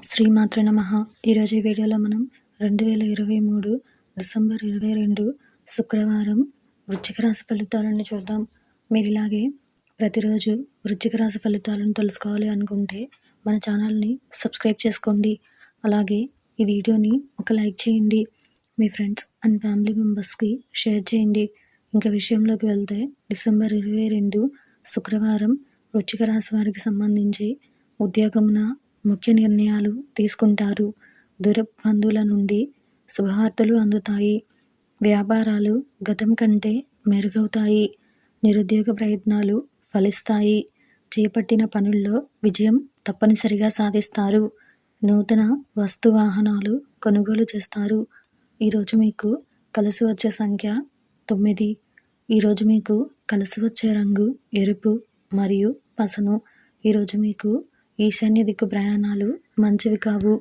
శ్రీమాత్రే నమః. ఈరోజు ఈ వీడియోలో మనం 2023 డిసెంబర్ 22 శుక్రవారం వృశ్చిక రాశి ఫలితాలను చూద్దాం. మీరు ఇలాగే ప్రతిరోజు వృశ్చిక రాశి ఫలితాలను తెలుసుకోవాలి అనుకుంటే మన ఛానల్ని సబ్స్క్రైబ్ చేసుకోండి. అలాగే ఈ వీడియోని ఒక లైక్ చేయండి. మీ ఫ్రెండ్స్ అండ్ ఫ్యామిలీ మెంబర్స్కి షేర్ చేయండి. ఇంకా విషయంలోకి వెళ్తే డిసెంబర్ 22 శుక్రవారం వృశ్చిక రాశి వారికి సంబంధించి ఉద్యోగమున ముఖ్య నిర్ణయాలు తీసుకుంటారు. దూర బంధువుల నుండి శుభవార్తలు అందుతాయి. వ్యాపారాలు గతం కంటే మెరుగవుతాయి. నిరుద్యోగ ప్రయత్నాలు ఫలిస్తాయి. చేపట్టిన పనుల్లో విజయం తప్పనిసరిగా సాధిస్తారు. నూతన వస్తు వాహనాలు కొనుగోలు చేస్తారు. ఈరోజు మీకు కలిసి వచ్చే సంఖ్య 9. ఈరోజు మీకు కలిసి వచ్చే రంగు ఎరుపు మరియు పసను. ఈరోజు మీకు ఈశాన్య దిక్కు ప్రయాణాలు మంచివి కావు.